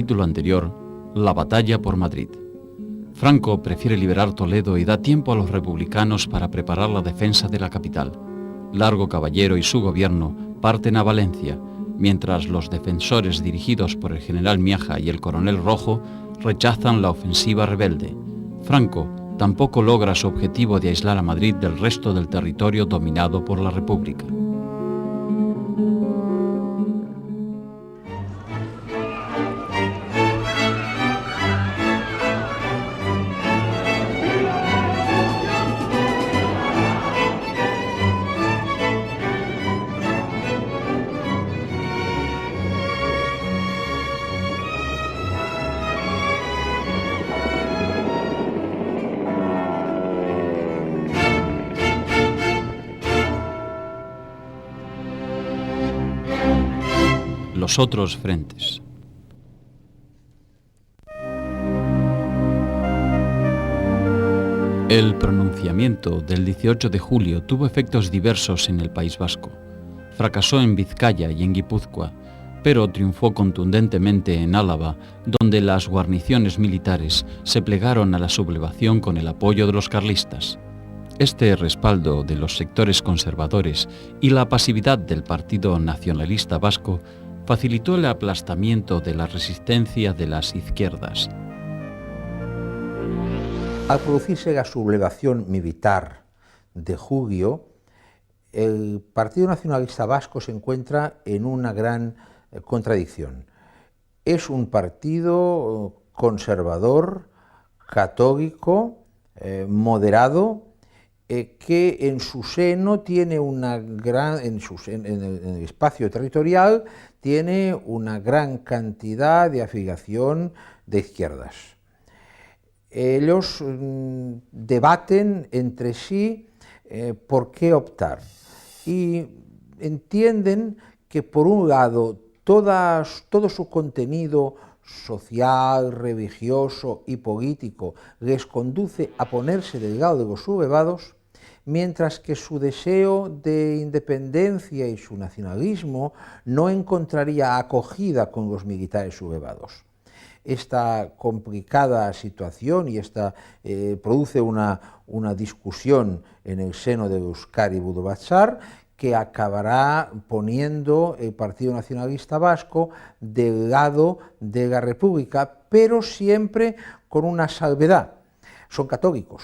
capítulo anterior, la batalla por Madrid. Franco prefiere liberar Toledo y da tiempo a los republicanos para preparar la defensa de la capital. Largo Caballero y su gobierno parten a Valencia, mientras los defensores dirigidos por el general Miaja y el coronel Rojo rechazan la ofensiva rebelde. Franco tampoco logra su objetivo de aislar a Madrid del resto del territorio dominado por la República. Los otros frentes. El pronunciamiento del 18 de julio tuvo efectos diversos en el País Vasco. Fracasó en Vizcaya y en Guipúzcoa, pero triunfó contundentemente en Álava, donde las guarniciones militares se plegaron a la sublevación con el apoyo de los carlistas. Este respaldo de los sectores conservadores y la pasividad del Partido Nacionalista Vasco facilitó el aplastamiento de la resistencia de las izquierdas. Al producirse la sublevación militar de julio, el Partido Nacionalista Vasco se encuentra en una gran contradicción. Es un partido conservador, católico, moderado, que en su seno tiene en el espacio territorial tiene una gran cantidad de afiliación de izquierdas. Ellos debaten entre sí por qué optar y entienden que por un lado todo su contenido social, religioso y político les conduce a ponerse del lado de los sublevados, mientras que su deseo de independencia y su nacionalismo no encontraría acogida con los militares sublevados. Esta complicada situación y produce una discusión en el seno de Euskadi Budvatzar que acabará poniendo el Partido Nacionalista Vasco del lado de la República, pero siempre con una salvedad: son católicos.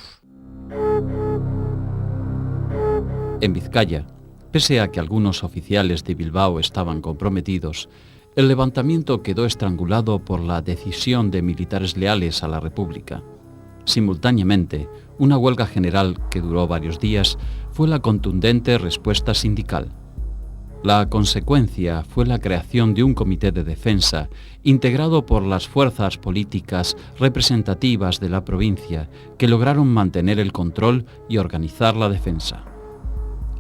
En Vizcaya, pese a que algunos oficiales de Bilbao estaban comprometidos, el levantamiento quedó estrangulado por la decisión de militares leales a la República. Simultáneamente, una huelga general que duró varios días fue la contundente respuesta sindical. La consecuencia fue la creación de un comité de defensa integrado por las fuerzas políticas representativas de la provincia que lograron mantener el control y organizar la defensa.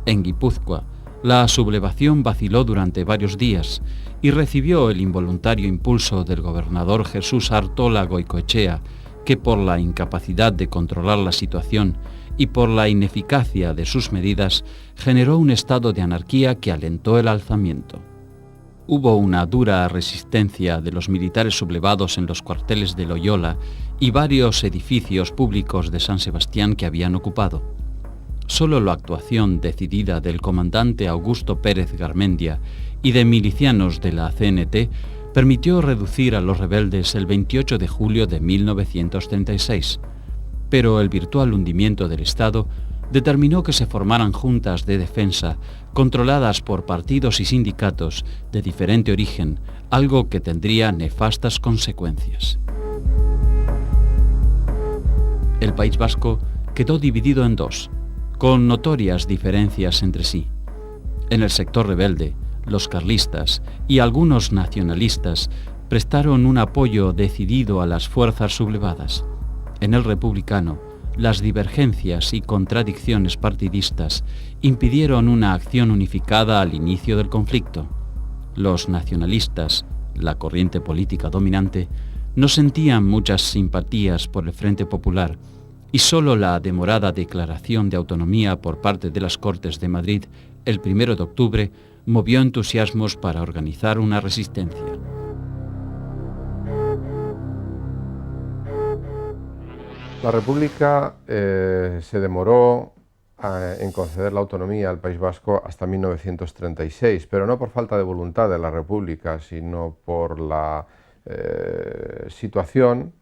En Guipúzcoa, la sublevación vaciló durante varios días y recibió el involuntario impulso del gobernador Jesús Artola Goicoechea, que por la incapacidad de controlar la situación y por la ineficacia de sus medidas generó un estado de anarquía que alentó el alzamiento. Hubo una dura resistencia de los militares sublevados en los cuarteles de Loyola y varios edificios públicos de San Sebastián que habían ocupado. Solo la actuación decidida del comandante Augusto Pérez Garmendia y de milicianos de la CNT permitió reducir a los rebeldes el 28 de julio de 1936, pero el virtual hundimiento del Estado determinó que se formaran juntas de defensa controladas por partidos y sindicatos de diferente origen, algo que tendría nefastas consecuencias. El País Vasco quedó dividido en dos, con notorias diferencias entre sí. En el sector rebelde, los carlistas y algunos nacionalistas prestaron un apoyo decidido a las fuerzas sublevadas. En el republicano, las divergencias y contradicciones partidistas impidieron una acción unificada al inicio del conflicto. Los nacionalistas, la corriente política dominante, no sentían muchas simpatías por el Frente Popular y solo la demorada declaración de autonomía por parte de las Cortes de Madrid el 1 de octubre movió entusiasmos para organizar una resistencia. La República se demoró en conceder la autonomía al País Vasco hasta 1936, pero no por falta de voluntad de la República, sino por la situación,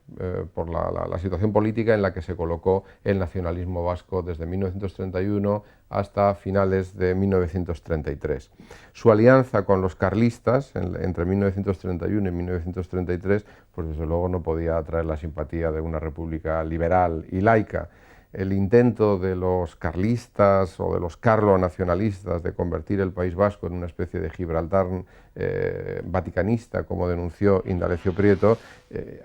por la situación política en la que se colocó el nacionalismo vasco desde 1931 hasta finales de 1933. Su alianza con los carlistas entre 1931 y 1933, pues desde luego no podía atraer la simpatía de una república liberal y laica. El intento de los carlistas o de los carlo-nacionalistas de convertir el País Vasco en una especie de Gibraltar vaticanista, como denunció Indalecio Prieto,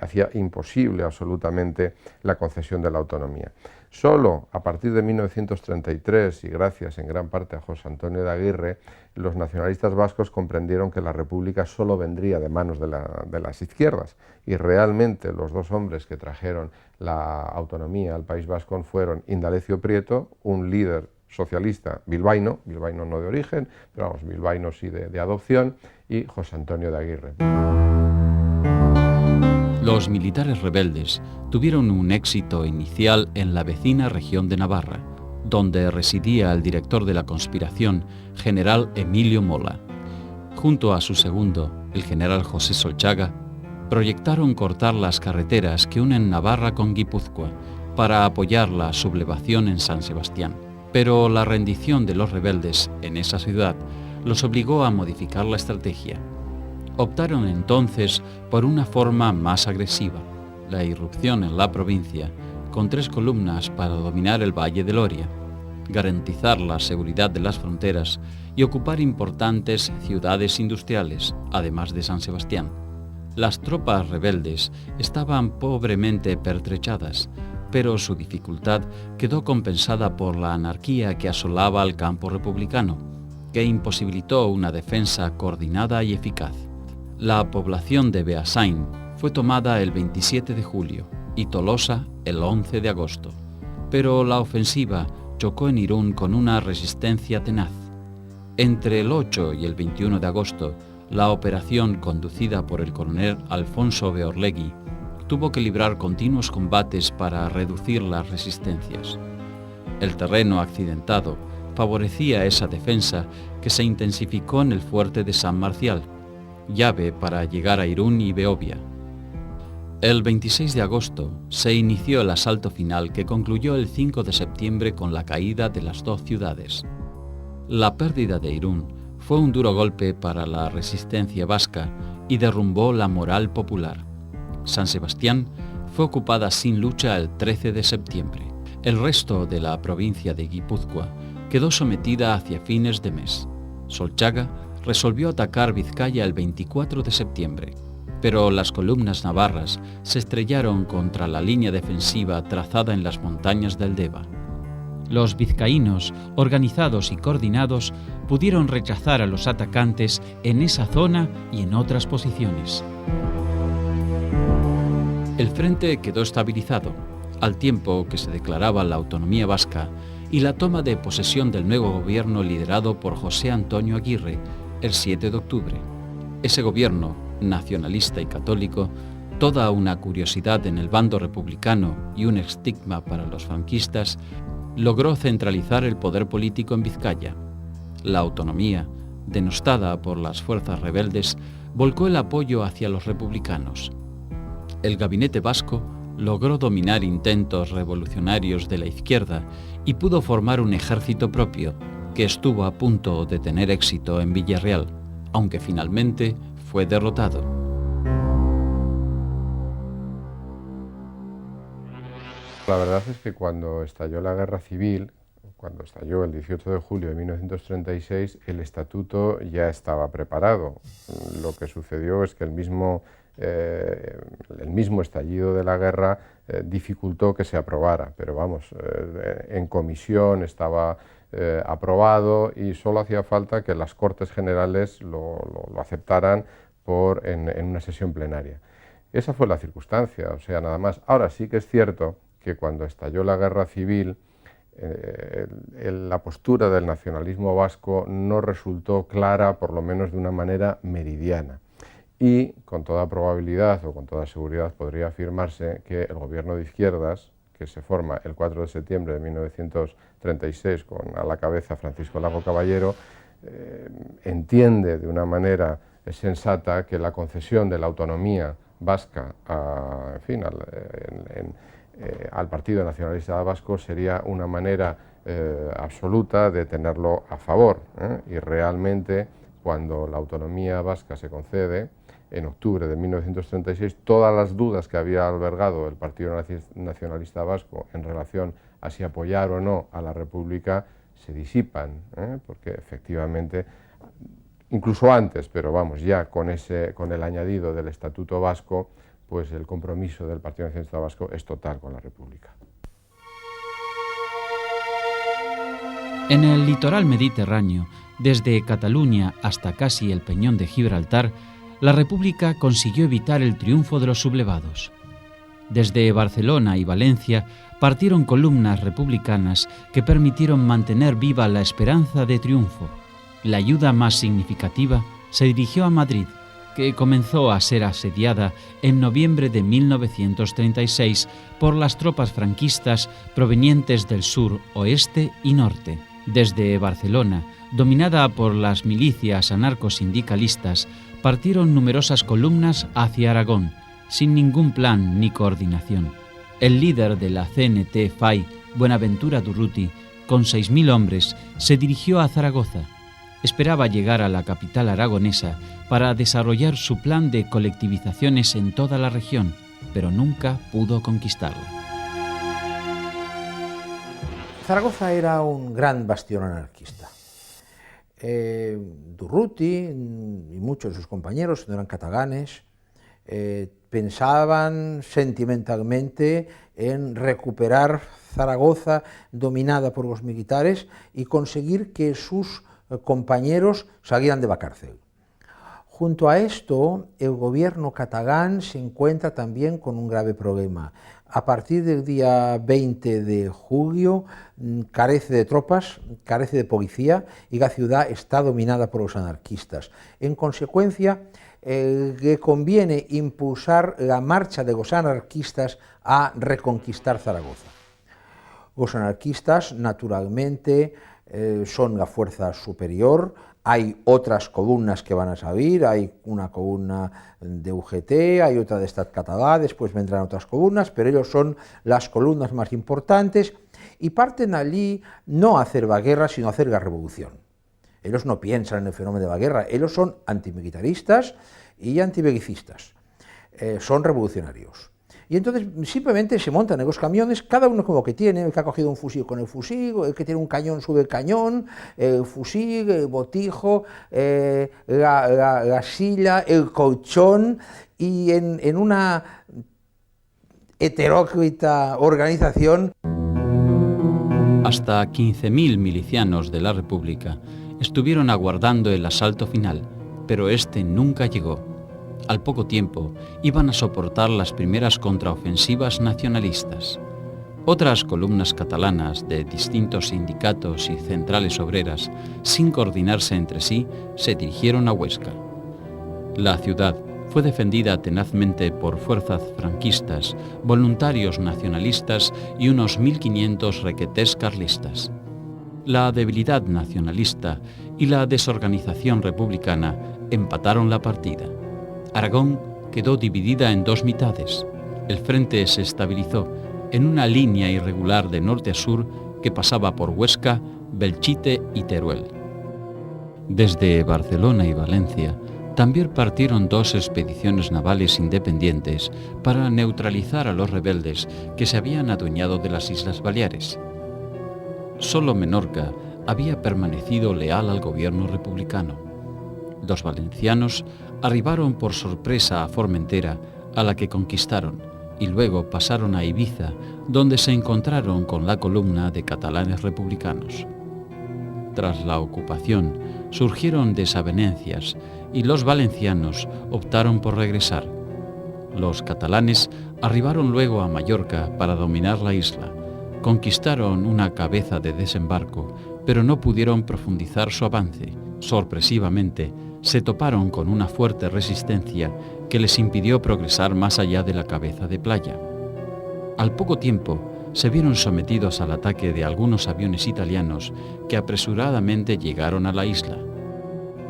hacía imposible absolutamente la concesión de la autonomía. Solo a partir de 1933, y gracias en gran parte a José Antonio de Aguirre, los nacionalistas vascos comprendieron que la República solo vendría de manos de las izquierdas, y realmente los dos hombres que trajeron la autonomía al País Vasco fueron Indalecio Prieto, un líder socialista bilbaíno no de origen, pero vamos, bilbaíno sí de adopción, y José Antonio de Aguirre. Los militares rebeldes tuvieron un éxito inicial en la vecina región de Navarra, donde residía el director de la conspiración, general Emilio Mola. Junto a su segundo, el general José Solchaga, proyectaron cortar las carreteras que unen Navarra con Guipúzcoa para apoyar la sublevación en San Sebastián. Pero la rendición de los rebeldes en esa ciudad los obligó a modificar la estrategia. Optaron entonces por una forma más agresiva, la irrupción en la provincia, con 3 columnas para dominar el Valle del Oria, garantizar la seguridad de las fronteras y ocupar importantes ciudades industriales, además de San Sebastián. Las tropas rebeldes estaban pobremente pertrechadas, pero su dificultad quedó compensada por la anarquía que asolaba al campo republicano, que imposibilitó una defensa coordinada y eficaz. La población de Beasain fue tomada el 27 de julio y Tolosa el 11 de agosto, pero la ofensiva chocó en Irún con una resistencia tenaz. Entre el 8 y el 21 de agosto, la operación conducida por el coronel Alfonso Beorlegui tuvo que librar continuos combates para reducir las resistencias. El terreno accidentado favorecía esa defensa que se intensificó en el fuerte de San Marcial, llave para llegar a Irún y Beovia. El 26 de agosto se inició el asalto final que concluyó el 5 de septiembre con la caída de las 2 ciudades. La pérdida de Irún fue un duro golpe para la resistencia vasca y derrumbó la moral popular. San Sebastián fue ocupada sin lucha el 13 de septiembre. El resto de la provincia de Guipúzcoa quedó sometida hacia fines de mes. Solchaga resolvió atacar Vizcaya el 24 de septiembre, pero las columnas navarras se estrellaron contra la línea defensiva trazada en las montañas del Deva. Los vizcaínos, organizados y coordinados, pudieron rechazar a los atacantes en esa zona y en otras posiciones. El frente quedó estabilizado, al tiempo que se declaraba la autonomía vasca y la toma de posesión del nuevo gobierno liderado por José Antonio Aguirre el 7 de octubre. Ese gobierno, nacionalista y católico, toda una curiosidad en el bando republicano y un estigma para los franquistas, logró centralizar el poder político en Vizcaya. La autonomía, denostada por las fuerzas rebeldes, volcó el apoyo hacia los republicanos. El gabinete vasco logró dominar intentos revolucionarios de la izquierda y pudo formar un ejército propio, que estuvo a punto de tener éxito en Villarreal, aunque finalmente fue derrotado. La verdad es que cuando estalló la guerra civil, cuando estalló el 18 de julio de 1936, el estatuto ya estaba preparado. Lo que sucedió es que el mismo estallido de la guerra dificultó que se aprobara, pero vamos, en comisión estaba aprobado y solo hacía falta que las Cortes Generales lo aceptaran en una sesión plenaria. Esa fue la circunstancia, o sea, nada más. Ahora sí que es cierto que cuando estalló la guerra civil, la postura del nacionalismo vasco no resultó clara, por lo menos de una manera meridiana. Y con toda probabilidad o con toda seguridad podría afirmarse que el gobierno de izquierdas, que se forma el 4 de septiembre de 1936 con a la cabeza Francisco Lago Caballero, entiende de una manera sensata que la concesión de la autonomía vasca al Partido Nacionalista Vasco sería una manera absoluta de tenerlo a favor, y realmente cuando la autonomía vasca se concede en octubre de 1936, todas las dudas que había albergado el Partido Nacionalista Vasco en relación a si apoyar o no a la República se disipan, porque efectivamente, incluso antes, pero vamos, ya con el añadido del Estatuto Vasco, pues el compromiso del Partido Nacionalista Vasco es total con la República. En el litoral mediterráneo, desde Cataluña hasta casi el Peñón de Gibraltar, la República consiguió evitar el triunfo de los sublevados. Desde Barcelona y Valencia partieron columnas republicanas que permitieron mantener viva la esperanza de triunfo. La ayuda más significativa se dirigió a Madrid, que comenzó a ser asediada en noviembre de 1936 por las tropas franquistas provenientes del sur, oeste y norte. Desde Barcelona, dominada por las milicias anarcosindicalistas, partieron numerosas columnas hacia Aragón, sin ningún plan ni coordinación. El líder de la CNT-FAI, Buenaventura Durruti, con 6.000 hombres, se dirigió a Zaragoza. Esperaba llegar a la capital aragonesa para desarrollar su plan de colectivizaciones en toda la región, pero nunca pudo conquistarla. Zaragoza era un gran bastión anarquista. Durruti y muchos de sus compañeros, no eran catalanes, pensaban sentimentalmente en recuperar Zaragoza dominada por los militares y conseguir que sus compañeros salieran de la cárcel. Junto a esto, el gobierno catalán se encuentra también con un grave problema. A partir del día 20 de julio carece de tropas, carece de policía y la ciudad está dominada por los anarquistas. En consecuencia, le conviene impulsar la marcha de los anarquistas a reconquistar Zaragoza. Los anarquistas, naturalmente, son la fuerza superior. Hay otras columnas que van a salir, hay una columna de UGT, hay otra de Estat Català, después vendrán otras columnas, pero ellos son las columnas más importantes y parten allí no a hacer la guerra, sino a hacer la revolución. Ellos no piensan en el fenómeno de la guerra, ellos son antimilitaristas y antibelicistas, son revolucionarios. Y entonces simplemente se montan en los camiones, cada uno como que tiene, el que ha cogido un fusil con el fusil, el que tiene un cañón sube el cañón, el fusil, el botijo, la silla, el colchón, y en una heteróclita organización. Hasta 15.000 milicianos de la República estuvieron aguardando el asalto final, pero este nunca llegó. Al poco tiempo, iban a soportar las primeras contraofensivas nacionalistas. Otras columnas catalanas de distintos sindicatos y centrales obreras, sin coordinarse entre sí, se dirigieron a Huesca. La ciudad fue defendida tenazmente por fuerzas franquistas, voluntarios nacionalistas y unos 1.500 requetés carlistas. La debilidad nacionalista y la desorganización republicana empataron la partida. Aragón quedó dividida en dos mitades. El frente se estabilizó en una línea irregular de norte a sur que pasaba por Huesca, Belchite y Teruel. Desde Barcelona y Valencia también partieron dos expediciones navales independientes para neutralizar a los rebeldes que se habían adueñado de las Islas Baleares. Solo Menorca había permanecido leal al gobierno republicano. Los valencianos arribaron por sorpresa a Formentera, a la que conquistaron, y luego pasaron a Ibiza, donde se encontraron con la columna de catalanes republicanos. Tras la ocupación, surgieron desavenencias y los valencianos optaron por regresar. Los catalanes arribaron luego a Mallorca para dominar la isla. Conquistaron una cabeza de desembarco, pero no pudieron profundizar su avance. Sorpresivamente, se toparon con una fuerte resistencia que les impidió progresar más allá de la cabeza de playa. Al poco tiempo, se vieron sometidos al ataque de algunos aviones italianos que apresuradamente llegaron a la isla.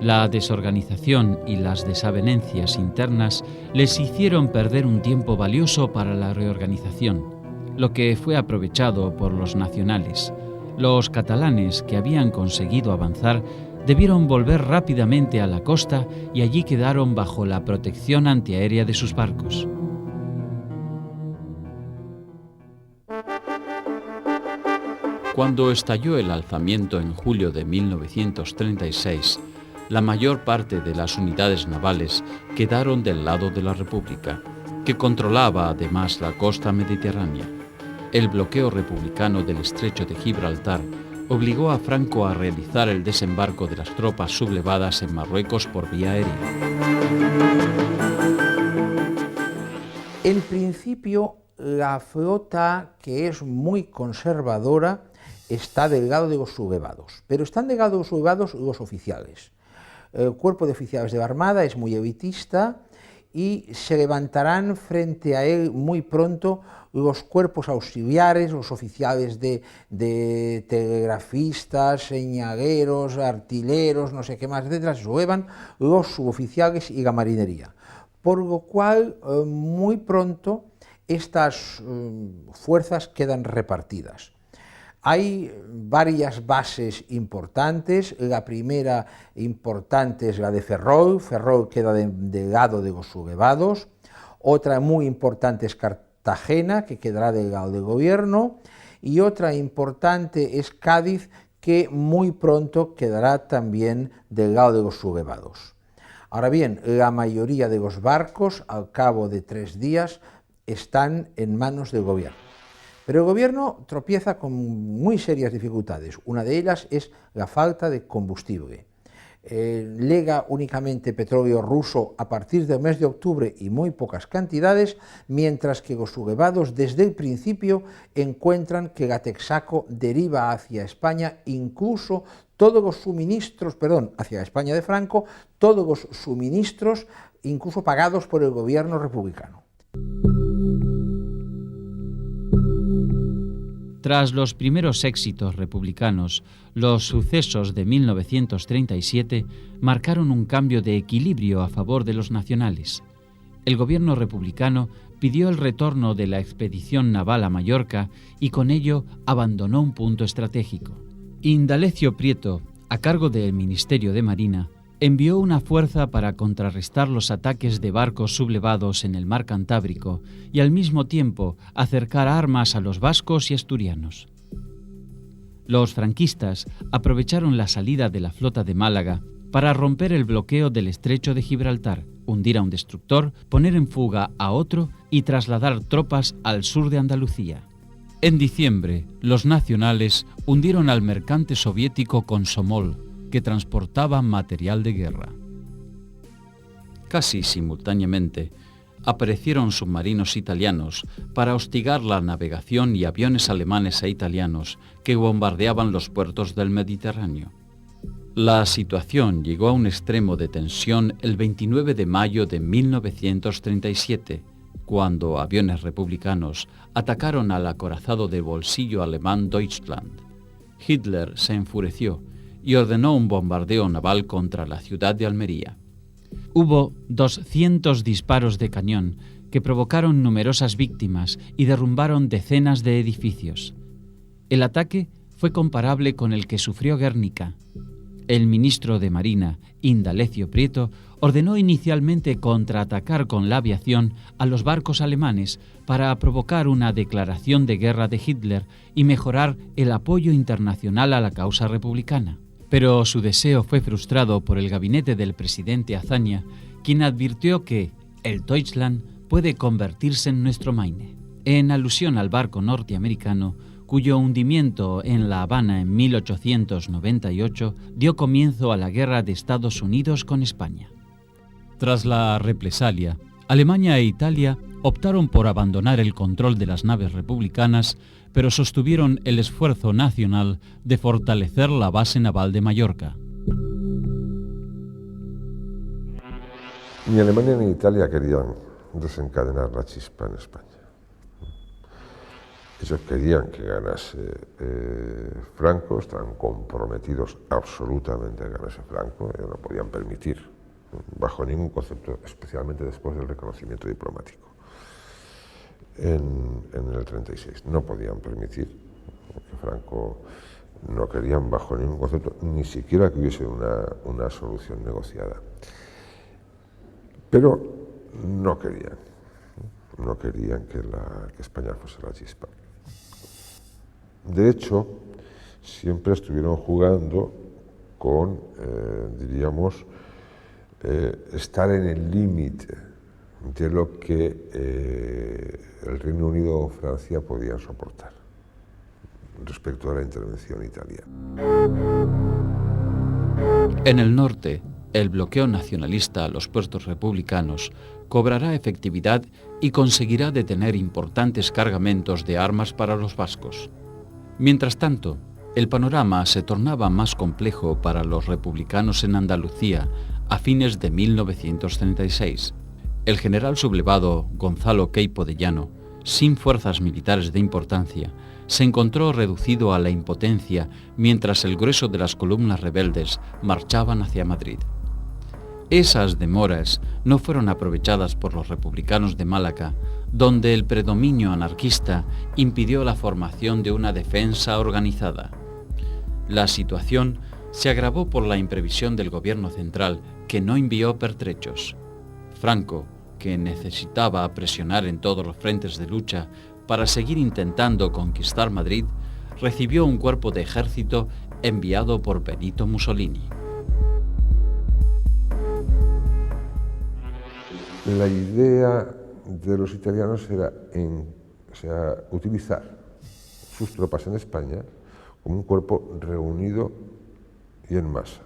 La desorganización y las desavenencias internas les hicieron perder un tiempo valioso para la reorganización, lo que fue aprovechado por los nacionales. Los catalanes, que habían conseguido avanzar, debieron volver rápidamente a la costa y allí quedaron bajo la protección antiaérea de sus barcos. Cuando estalló el alzamiento en julio de 1936, la mayor parte de las unidades navales quedaron del lado de la República, que controlaba además la costa mediterránea. El bloqueo republicano del estrecho de Gibraltar obligó a Franco a realizar el desembarco de las tropas sublevadas en Marruecos por vía aérea. En principio, la flota, que es muy conservadora, está del lado de los sublevados, pero están del lado de los sublevados los oficiales. El cuerpo de oficiales de la Armada es muy elitista y se levantarán frente a él muy pronto los cuerpos auxiliares, los oficiales de telegrafistas, señaleros, artilleros, no sé qué más, etcétera, se suelevan los suboficiales y la marinería. Por lo cual, muy pronto, estas fuerzas quedan repartidas. Hay varias bases importantes. La primera importante es la de Ferrol. Ferrol queda del lado de los sublevados. Otra muy importante es Cartagena, que quedará del lado del gobierno. Y otra importante es Cádiz, que muy pronto quedará también del lado de los sublevados. Ahora bien, la mayoría de los barcos, al cabo de 3 días, están en manos del gobierno. Pero el gobierno tropieza con muy serias dificultades. Una de ellas es la falta de combustible. Lega únicamente petróleo ruso a partir del mes de octubre y muy pocas cantidades, mientras que los sublevados desde el principio encuentran que la Texaco deriva hacia España incluso todos los suministros, hacia España de Franco, todos los suministros incluso pagados por el gobierno republicano. Tras los primeros éxitos republicanos, los sucesos de 1937 marcaron un cambio de equilibrio a favor de los nacionales. El gobierno republicano pidió el retorno de la expedición naval a Mallorca y con ello abandonó un punto estratégico. Indalecio Prieto, a cargo del Ministerio de Marina, envió una fuerza para contrarrestar los ataques de barcos sublevados en el mar Cantábrico y al mismo tiempo acercar armas a los vascos y asturianos. Los franquistas aprovecharon la salida de la flota de Málaga para romper el bloqueo del estrecho de Gibraltar, hundir a un destructor, poner en fuga a otro y trasladar tropas al sur de Andalucía. En diciembre, los nacionales hundieron al mercante soviético Komsomol, que transportaba material de guerra. Casi simultáneamente, aparecieron submarinos italianos para hostigar la navegación y aviones alemanes e italianos que bombardeaban los puertos del Mediterráneo. La situación llegó a un extremo de tensión el 29 de mayo de 1937, cuando aviones republicanos atacaron al acorazado de bolsillo alemán Deutschland. Hitler se enfureció y ordenó un bombardeo naval contra la ciudad de Almería. Hubo 200 disparos de cañón que provocaron numerosas víctimas y derrumbaron decenas de edificios. El ataque fue comparable con el que sufrió Guernica. El ministro de Marina, Indalecio Prieto, ordenó inicialmente contraatacar con la aviación a los barcos alemanes para provocar una declaración de guerra de Hitler y mejorar el apoyo internacional a la causa republicana. Pero su deseo fue frustrado por el gabinete del presidente Azaña, quien advirtió que el Deutschland puede convertirse en nuestro Maine, en alusión al barco norteamericano cuyo hundimiento en La Habana en 1898 dio comienzo a la guerra de Estados Unidos con España. Tras la represalia, Alemania e Italia optaron por abandonar el control de las naves republicanas, pero sostuvieron el esfuerzo nacional de fortalecer la base naval de Mallorca. Ni Alemania ni Italia querían desencadenar la chispa en España. Ellos querían que ganase Franco, estaban comprometidos absolutamente a ganarse Franco, ellos no podían permitir, bajo ningún concepto, especialmente después del reconocimiento diplomático en el 36, no podían permitir que Franco, no querían bajo ningún concepto, ni siquiera que hubiese una solución negociada. Pero no querían que España fuese la chispa. De hecho, siempre estuvieron jugando con, diríamos, estar en el límite de lo que el Reino Unido o Francia podían soportar respecto a la intervención italiana. En el norte, el bloqueo nacionalista a los puertos republicanos cobrará efectividad y conseguirá detener importantes cargamentos de armas para los vascos. Mientras tanto, el panorama se tornaba más complejo para los republicanos en Andalucía a fines de 1936. El general sublevado Gonzalo Queipo de Llano, sin fuerzas militares de importancia, se encontró reducido a la impotencia mientras el grueso de las columnas rebeldes marchaban hacia Madrid. Esas demoras no fueron aprovechadas por los republicanos de Málaga, donde el predominio anarquista impidió la formación de una defensa organizada. La situación se agravó por la imprevisión del gobierno central, que no envió pertrechos. Franco, que necesitaba presionar en todos los frentes de lucha para seguir intentando conquistar Madrid, recibió un cuerpo de ejército enviado por Benito Mussolini. La idea de los italianos era utilizar sus tropas en España como un cuerpo reunido y en masa.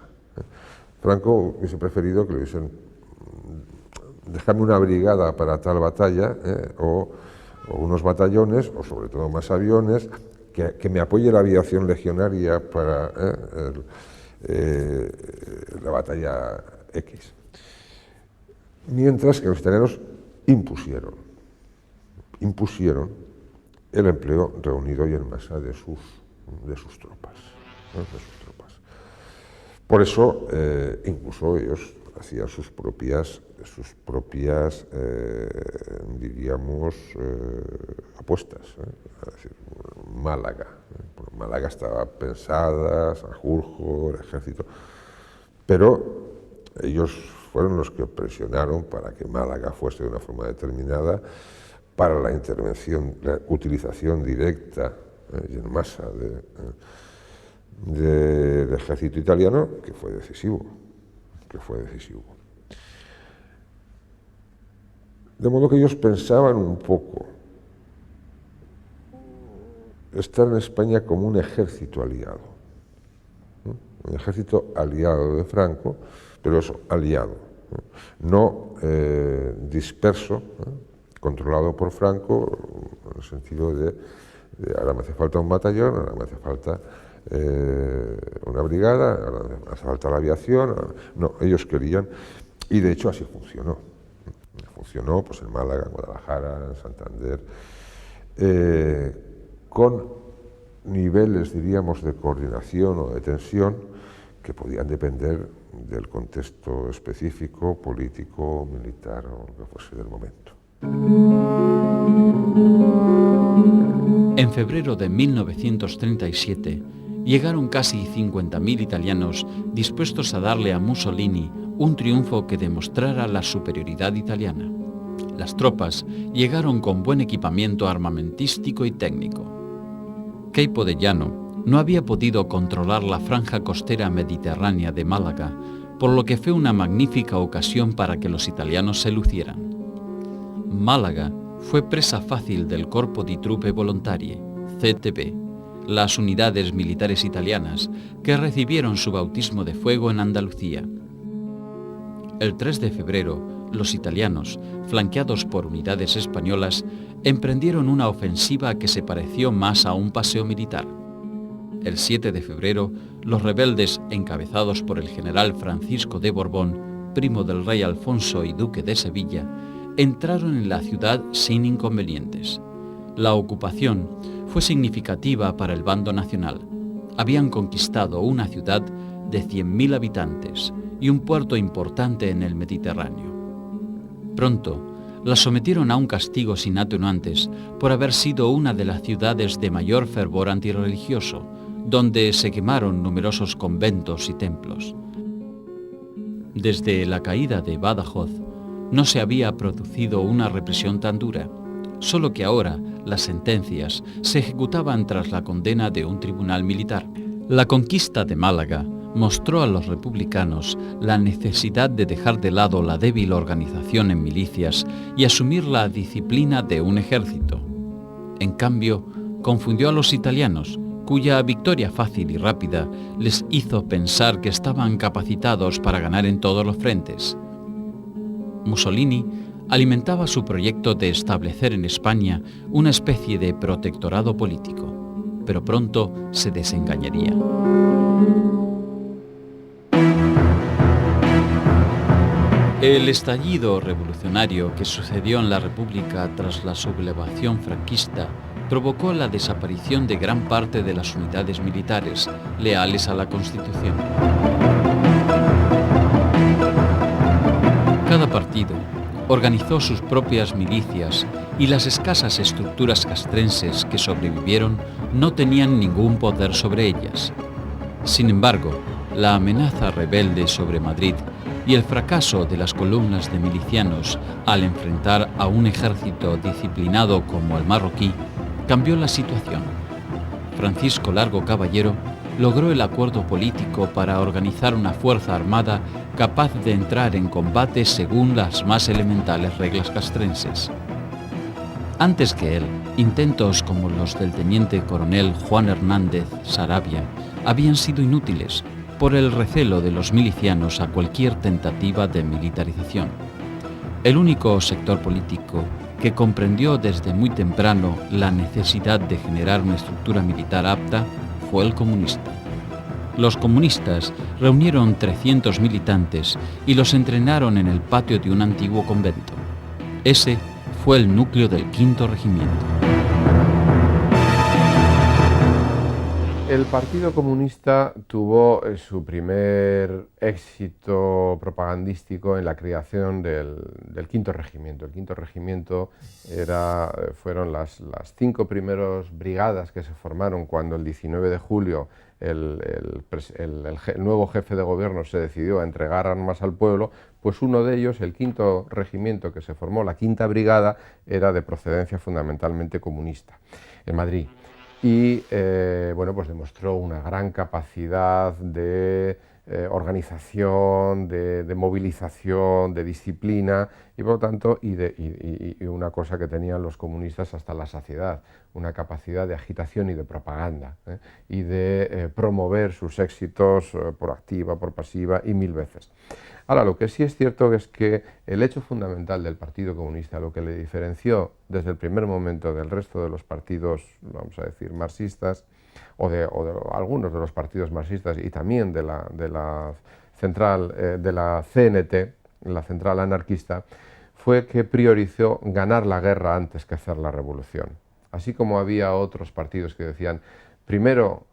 Franco hubiese preferido que le hubiesen dejado una brigada para tal batalla, o unos batallones, o sobre todo más aviones, que me apoye la aviación legionaria para la batalla X. Mientras que los italianos impusieron el empleo reunido y en masa de sus tropas. Por eso, incluso ellos hacían sus propias diríamos, apuestas. Es decir, Málaga. Málaga estaba pensada, Sanjurjo, el ejército, pero ellos fueron los que presionaron para que Málaga fuese de una forma determinada para la intervención, la utilización directa y en masa del ejército italiano, que fue decisivo. De modo que ellos pensaban un poco estar en España como un ejército aliado, un ejército aliado de Franco, pero eso, aliado, no disperso, controlado por Franco, en el sentido de ahora me hace falta un batallón, ahora me hace falta una brigada, ahora me hace falta la aviación. No, ellos querían, y de hecho así funcionó. Funcionó pues, en Málaga, en Guadalajara, en Santander, con niveles, diríamos, de coordinación o de tensión que podían depender del contexto específico, político, militar o lo que fuese del momento. En febrero de 1937 llegaron casi 50.000 italianos dispuestos a darle a Mussolini un triunfo que demostrara la superioridad italiana. Las tropas llegaron con buen equipamiento armamentístico y técnico. Queipo de Llano no había podido controlar la franja costera mediterránea de Málaga, por lo que fue una magnífica ocasión para que los italianos se lucieran. Málaga fue presa fácil del Corpo di Truppe Volontarie, CTV, las unidades militares italianas que recibieron su bautismo de fuego en Andalucía. El 3 de febrero, los italianos, flanqueados por unidades españolas, emprendieron una ofensiva que se pareció más a un paseo militar. El 7 de febrero, los rebeldes, encabezados por el general Francisco de Borbón, primo del rey Alfonso y duque de Sevilla, entraron en la ciudad sin inconvenientes. La ocupación fue significativa para el bando nacional. Habían conquistado una ciudad de 100.000 habitantes y un puerto importante en el Mediterráneo. Pronto, la sometieron a un castigo sin atenuantes por haber sido una de las ciudades de mayor fervor antirreligioso, donde se quemaron numerosos conventos y templos. Desde la caída de Badajoz, no se había producido una represión tan dura, solo que ahora las sentencias se ejecutaban tras la condena de un tribunal militar. La conquista de Málaga mostró a los republicanos la necesidad de dejar de lado la débil organización en milicias y asumir la disciplina de un ejército. En cambio, confundió a los italianos, cuya victoria fácil y rápida les hizo pensar que estaban capacitados para ganar en todos los frentes. Mussolini alimentaba su proyecto de establecer en España una especie de protectorado político, pero pronto se desengañaría. El estallido revolucionario que sucedió en la República tras la sublevación franquista provocó la desaparición de gran parte de las unidades militares leales a la Constitución. Cada partido organizó sus propias milicias y las escasas estructuras castrenses que sobrevivieron no tenían ningún poder sobre ellas. Sin embargo, la amenaza rebelde sobre Madrid y el fracaso de las columnas de milicianos al enfrentar a un ejército disciplinado como el marroquí cambió la situación. Francisco Largo Caballero logró el acuerdo político para organizar una fuerza armada capaz de entrar en combate según las más elementales reglas castrenses. Antes que él, intentos como los del teniente coronel Juan Hernández Saravia habían sido inútiles por el recelo de los milicianos a cualquier tentativa de militarización. El único sector político que comprendió desde muy temprano la necesidad de generar una estructura militar apta fue el comunista. Los comunistas reunieron 300 militantes y los entrenaron en el patio de un antiguo convento. Ese fue el núcleo del Quinto Regimiento. El Partido Comunista tuvo su primer éxito propagandístico en la creación del Quinto Regimiento. El Quinto Regimiento fueron las 5 primeras brigadas que se formaron cuando el 19 de julio el nuevo jefe de gobierno se decidió a entregar armas al pueblo. Pues uno de ellos, el Quinto Regimiento que se formó, la Quinta Brigada, era de procedencia fundamentalmente comunista en Madrid. Y pues demostró una gran capacidad de organización, de movilización, de disciplina y por lo tanto y una cosa que tenían los comunistas hasta la saciedad, una capacidad de agitación y de propaganda y de promover sus éxitos por activa, por pasiva y 1000 veces. Ahora, lo que sí es cierto es que el hecho fundamental del Partido Comunista, lo que le diferenció desde el primer momento del resto de los partidos, vamos a decir, marxistas, o de algunos de los partidos marxistas y también de la central, de la CNT, la central anarquista, fue que priorizó ganar la guerra antes que hacer la revolución. Así como había otros partidos que decían, primero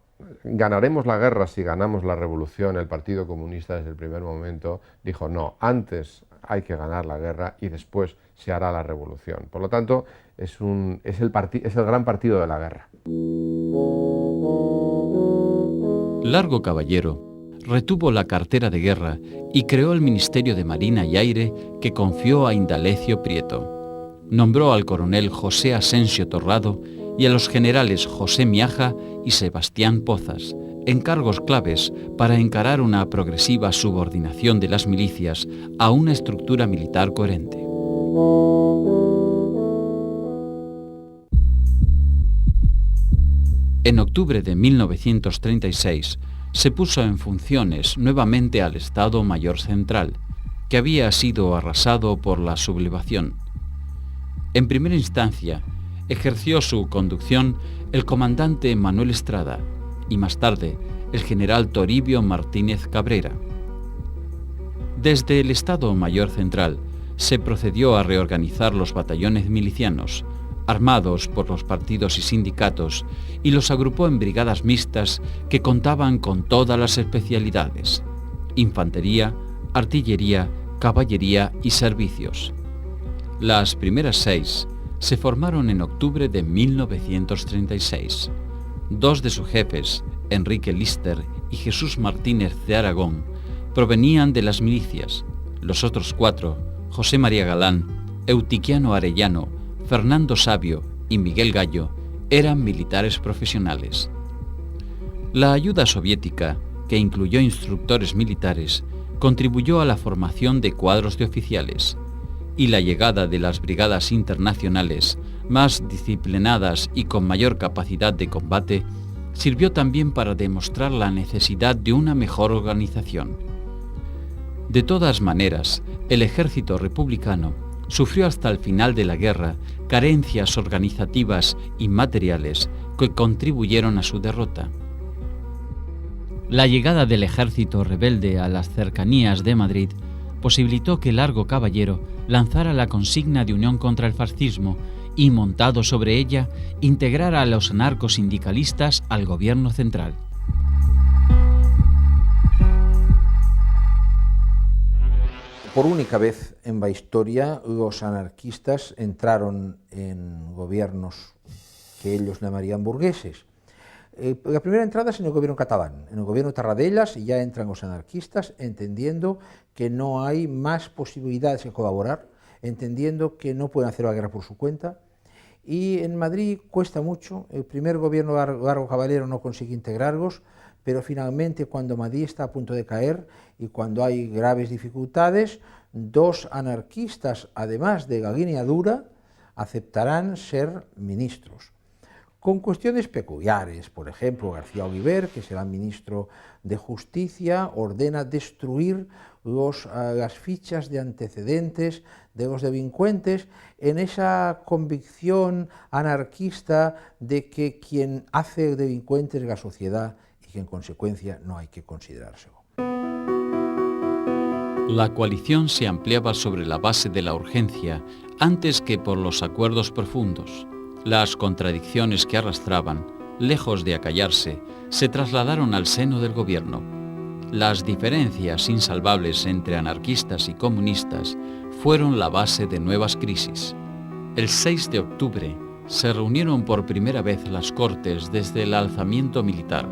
ganaremos la guerra si ganamos la revolución, el Partido Comunista desde el primer momento dijo no, antes hay que ganar la guerra y después se hará la revolución. Por lo tanto, es el gran partido de la guerra. Largo Caballero retuvo la cartera de guerra y creó el Ministerio de Marina y Aire que confió a Indalecio Prieto. Nombró al coronel José Asensio Torrado y a los generales José Miaja y Sebastián Pozas, en cargos claves para encarar una progresiva subordinación de las milicias a una estructura militar coherente. En octubre de 1936 se puso en funciones nuevamente al Estado Mayor Central, que había sido arrasado por la sublevación. En primera instancia, ejerció su conducción el comandante Manuel Estrada y más tarde el general Toribio Martínez Cabrera. Desde el Estado Mayor Central se procedió a reorganizar los batallones milicianos, armados por los partidos y sindicatos, y los agrupó en brigadas mixtas que contaban con todas las especialidades: infantería, artillería, caballería y servicios. Las primeras 6 se formaron en octubre de 1936. 2 de sus jefes, Enrique Lister y Jesús Martínez de Aragón, provenían de las milicias. Los otros 4, José María Galán, Eutiquiano Arellano, Fernando Sabio y Miguel Gallo, eran militares profesionales. La ayuda soviética, que incluyó instructores militares, contribuyó a la formación de cuadros de oficiales, y la llegada de las brigadas internacionales, más disciplinadas y con mayor capacidad de combate, sirvió también para demostrar la necesidad de una mejor organización. De todas maneras, el ejército republicano sufrió hasta el final de la guerra carencias organizativas y materiales que contribuyeron a su derrota. La llegada del ejército rebelde a las cercanías de Madrid posibilitó que Largo Caballero lanzara la consigna de unión contra el fascismo y, montado sobre ella, integrara a los anarcosindicalistas al gobierno central. Por única vez en la historia, los anarquistas entraron en gobiernos que ellos llamarían burgueses. La primera entrada es en el gobierno catalán, en el gobierno Tarradellas, y ya entran los anarquistas entendiendo que no hay más posibilidades de colaborar, entendiendo que no pueden hacer la guerra por su cuenta. Y en Madrid cuesta mucho, el primer gobierno Largo Caballero no consigue integrarlos, pero finalmente, cuando Madrid está a punto de caer y cuando hay graves dificultades, 2 anarquistas, además de la línea dura, aceptarán ser ministros, con cuestiones peculiares. Por ejemplo, García Oliver, que será ministro de Justicia, ordena destruir las fichas de antecedentes de los delincuentes, en esa convicción anarquista de que quien hace el delincuente es la sociedad y que en consecuencia no hay que considerárselo. La coalición se ampliaba sobre la base de la urgencia antes que por los acuerdos profundos. Las contradicciones que arrastraban, lejos de acallarse, se trasladaron al seno del gobierno. Las diferencias insalvables entre anarquistas y comunistas fueron la base de nuevas crisis. El 6 de octubre se reunieron por primera vez las Cortes desde el alzamiento militar,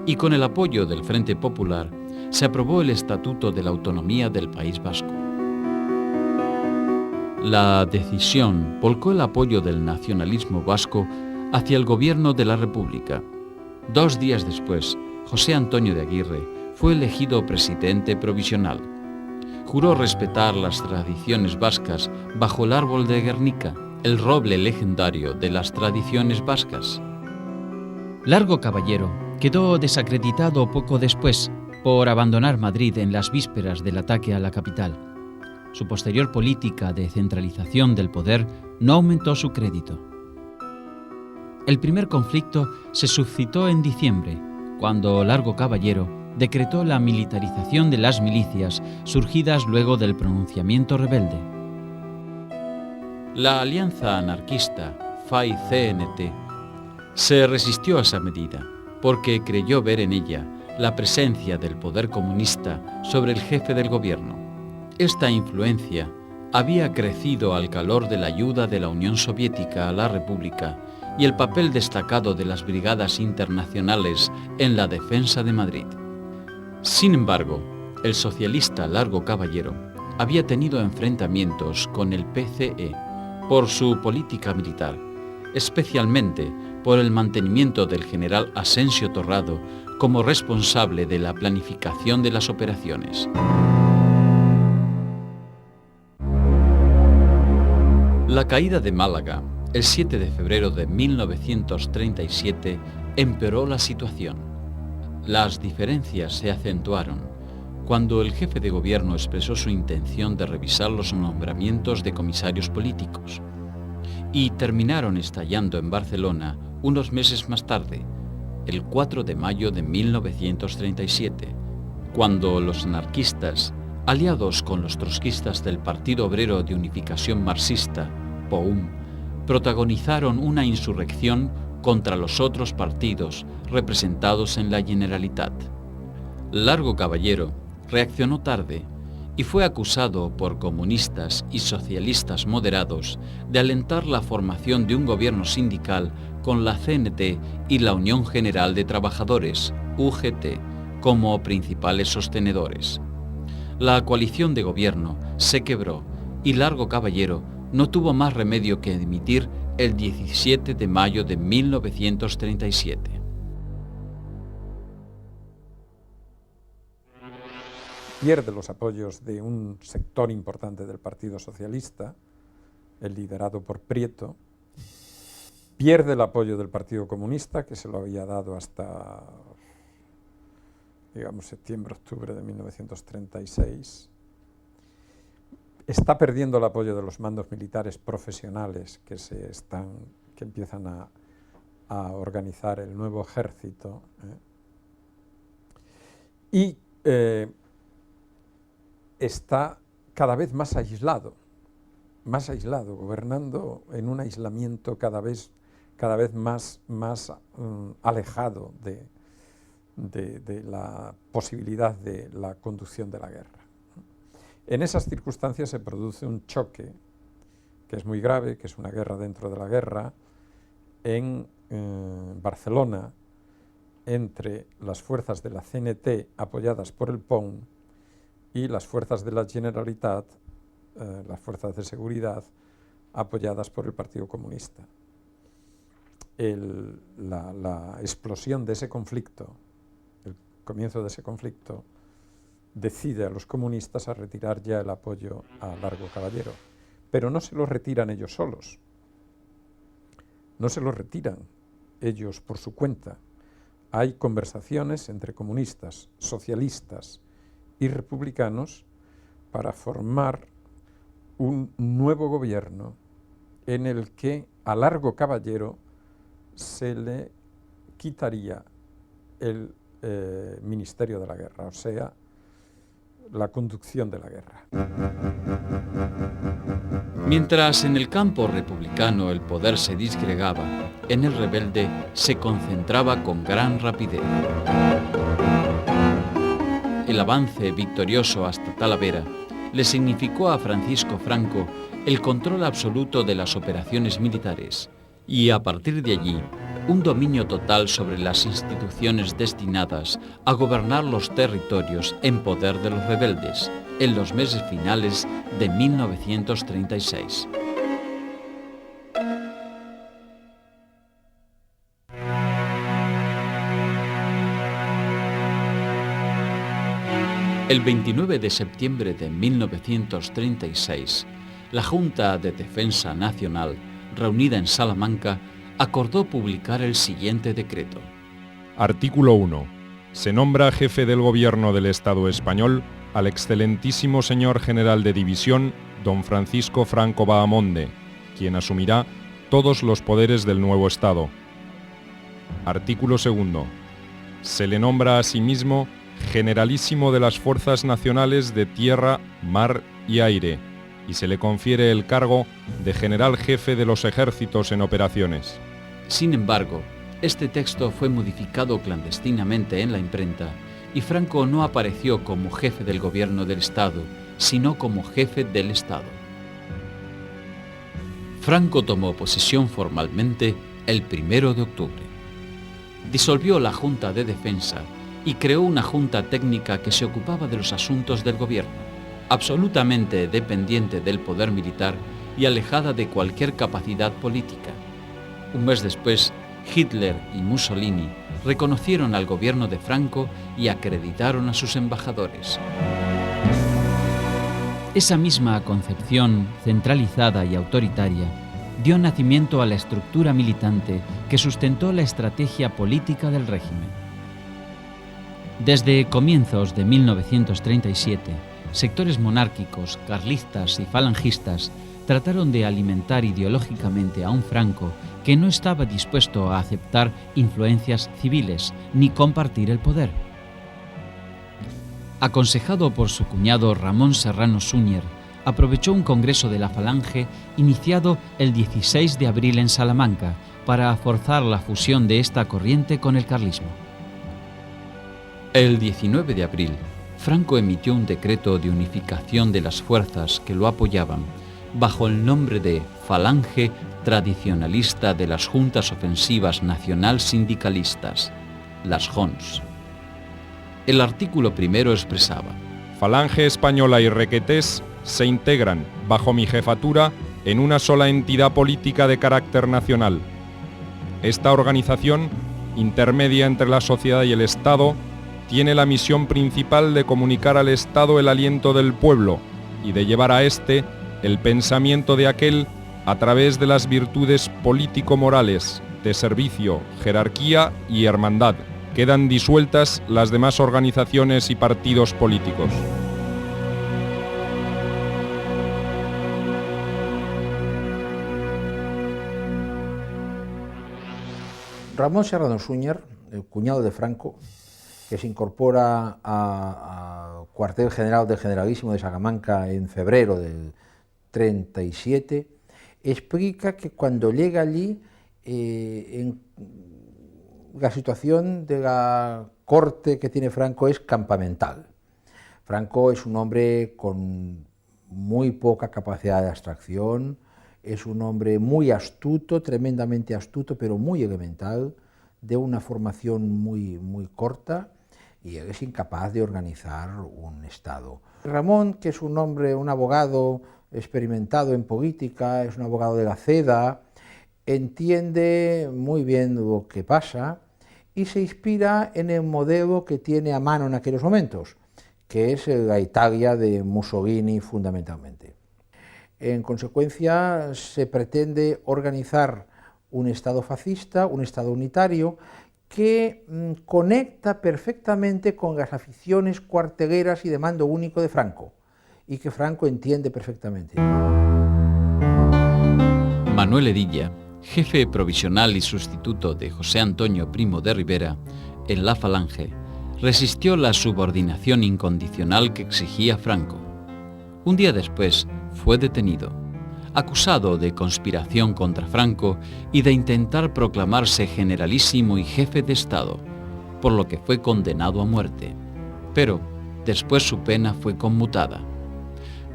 y con el apoyo del Frente Popular se aprobó el Estatuto de la Autonomía del País Vasco. La decisión volcó el apoyo del nacionalismo vasco hacia el gobierno de la República. 2 días después, José Antonio de Aguirre fue elegido presidente provisional. Juró respetar las tradiciones vascas bajo el árbol de Guernica, el roble legendario de las tradiciones vascas. Largo Caballero quedó desacreditado poco después por abandonar Madrid en las vísperas del ataque a la capital. Su posterior política de centralización del poder no aumentó su crédito. El primer conflicto se suscitó en diciembre, cuando Largo Caballero decretó la militarización de las milicias surgidas luego del pronunciamiento rebelde. La alianza anarquista FAI-CNT se resistió a esa medida porque creyó ver en ella la presencia del poder comunista sobre el jefe del gobierno. Esta influencia había crecido al calor de la ayuda de la Unión Soviética a la República y el papel destacado de las brigadas internacionales en la defensa de Madrid. Sin embargo, el socialista Largo Caballero había tenido enfrentamientos con el PCE por su política militar, especialmente por el mantenimiento del general Asensio Torrado como responsable de la planificación de las operaciones. La caída de Málaga, el 7 de febrero de 1937, empeoró la situación. Las diferencias se acentuaron cuando el jefe de gobierno expresó su intención de revisar los nombramientos de comisarios políticos, y terminaron estallando en Barcelona unos meses más tarde, el 4 de mayo de 1937, cuando los anarquistas, aliados con los trotskistas del Partido Obrero de Unificación Marxista, POUM, protagonizaron una insurrección contra los otros partidos representados en la Generalitat. Largo Caballero reaccionó tarde y fue acusado por comunistas y socialistas moderados de alentar la formación de un gobierno sindical con la CNT y la Unión General de Trabajadores, UGT, como principales sostenedores. La coalición de gobierno se quebró y Largo Caballero no tuvo más remedio que dimitir el 17 de mayo de 1937. Pierde los apoyos de un sector importante del Partido Socialista, el liderado por Prieto, pierde el apoyo del Partido Comunista, que se lo había dado hasta, digamos, septiembre-octubre de 1936, está perdiendo el apoyo de los mandos militares profesionales que empiezan a organizar el nuevo ejército, y está cada vez más aislado, gobernando en un aislamiento cada vez más alejado de la posibilidad de la conducción de la guerra. En esas circunstancias se produce un choque que es muy grave, que es una guerra dentro de la guerra, en Barcelona, entre las fuerzas de la CNT apoyadas por el PON y las fuerzas de la Generalitat, las fuerzas de seguridad apoyadas por el Partido Comunista. La explosión de ese conflicto, el comienzo de ese conflicto, decide a los comunistas a retirar ya el apoyo a Largo Caballero, pero no se lo retiran ellos solos, no se lo retiran ellos por su cuenta. Hay conversaciones entre comunistas, socialistas y republicanos para formar un nuevo gobierno en el que a Largo Caballero se le quitaría el Ministerio de la Guerra, o sea, la conducción de la guerra. Mientras en el campo republicano el poder se disgregaba, en el rebelde se concentraba con gran rapidez. El avance victorioso hasta Talavera le significó a Francisco Franco el control absoluto de las operaciones militares y, a partir de allí, un dominio total sobre las instituciones destinadas a gobernar los territorios en poder de los rebeldes en los meses finales de 1936. El 29 de septiembre de 1936, la Junta de Defensa Nacional, reunida en Salamanca, acordó publicar el siguiente decreto. Artículo 1. Se nombra jefe del Gobierno del Estado español al excelentísimo señor general de división, don Francisco Franco Bahamonde, quien asumirá todos los poderes del nuevo Estado. Artículo 2. Se le nombra asimismo generalísimo de las fuerzas nacionales de tierra, mar y aire, y se le confiere el cargo de general jefe de los ejércitos en operaciones. Sin embargo, este texto fue modificado clandestinamente en la imprenta y Franco no apareció como jefe del gobierno del Estado, sino como jefe del Estado. Franco tomó posesión formalmente el 1 de octubre. Disolvió la Junta de Defensa y creó una junta técnica que se ocupaba de los asuntos del gobierno, absolutamente dependiente del poder militar y alejada de cualquier capacidad política. Un mes después, Hitler y Mussolini reconocieron al gobierno de Franco y acreditaron a sus embajadores. Esa misma concepción centralizada y autoritaria dio nacimiento a la estructura militante que sustentó la estrategia política del régimen. Desde comienzos de 1937, sectores monárquicos, carlistas y falangistas trataron de alimentar ideológicamente a un Franco que no estaba dispuesto a aceptar influencias civiles ni compartir el poder. Aconsejado por su cuñado Ramón Serrano Súñer, aprovechó un congreso de la Falange iniciado el 16 de abril en Salamanca para forzar la fusión de esta corriente con el carlismo. El 19 de abril, Franco emitió un decreto de unificación de las fuerzas que lo apoyaban, bajo el nombre de Falange Tradicionalista de las Juntas Ofensivas Nacional Sindicalistas, las JONS. El artículo primero expresaba: Falange Española y Requetés se integran, bajo mi jefatura, en una sola entidad política de carácter nacional. Esta organización, intermedia entre la sociedad y el Estado, tiene la misión principal de comunicar al Estado el aliento del pueblo y de llevar a éste el pensamiento de aquel a través de las virtudes político-morales de servicio, jerarquía y hermandad. Quedan disueltas las demás organizaciones y partidos políticos. Ramón Serrano Súñer, el cuñado de Franco, que se incorpora al cuartel general del Generalísimo de Salamanca en febrero del 37, explica que cuando llega allí, la situación de la corte que tiene Franco es campamental. Franco es un hombre con muy poca capacidad de abstracción, es un hombre muy astuto, tremendamente astuto, pero muy elemental, de una formación muy corta, y él es incapaz de organizar un Estado. Ramón, que es un hombre, un abogado experimentado en política, es un abogado de la CEDA, entiende muy bien lo que pasa y se inspira en el modelo que tiene a mano en aquellos momentos, que es la Italia de Mussolini fundamentalmente. En consecuencia, se pretende organizar un Estado fascista, un Estado unitario, que conecta perfectamente con las aficiones cuarteleras y de mando único de Franco, y que Franco entiende perfectamente. Manuel Hedilla, jefe provisional y sustituto de José Antonio Primo de Rivera en la Falange, resistió la subordinación incondicional que exigía Franco. Un día después fue detenido, acusado de conspiración contra Franco y de intentar proclamarse generalísimo y jefe de Estado, por lo que fue condenado a muerte. Pero después su pena fue conmutada.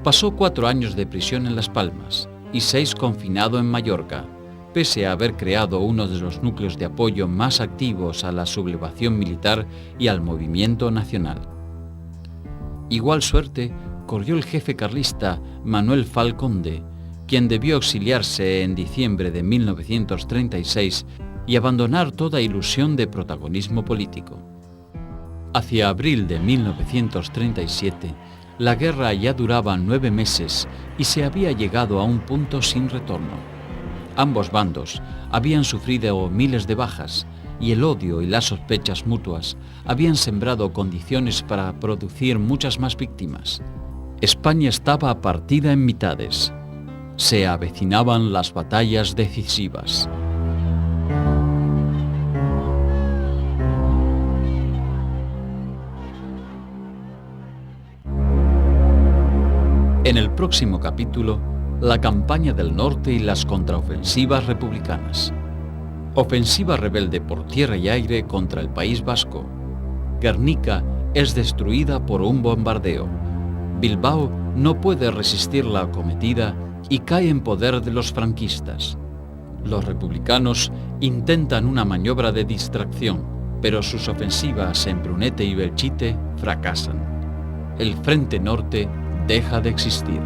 Pasó 4 años de prisión en Las Palmas y 6 confinado en Mallorca, pese a haber creado uno de los núcleos de apoyo más activos a la sublevación militar y al movimiento nacional. Igual suerte corrió el jefe carlista Manuel Falconde, quien debió exiliarse en diciembre de 1936 y abandonar toda ilusión de protagonismo político. Hacia abril de 1937, la guerra ya duraba 9 meses y se había llegado a un punto sin retorno. Ambos bandos habían sufrido miles de bajas y el odio y las sospechas mutuas habían sembrado condiciones para producir muchas más víctimas. España estaba partida en mitades. Se avecinaban las batallas decisivas. En el próximo capítulo, la campaña del norte y las contraofensivas republicanas. Ofensiva rebelde por tierra y aire contra el País Vasco. Guernica es destruida por un bombardeo. Bilbao no puede resistir la acometida y cae en poder de los franquistas. Los republicanos intentan una maniobra de distracción, pero sus ofensivas en Brunete y Belchite fracasan. El Frente Norte deja de existir.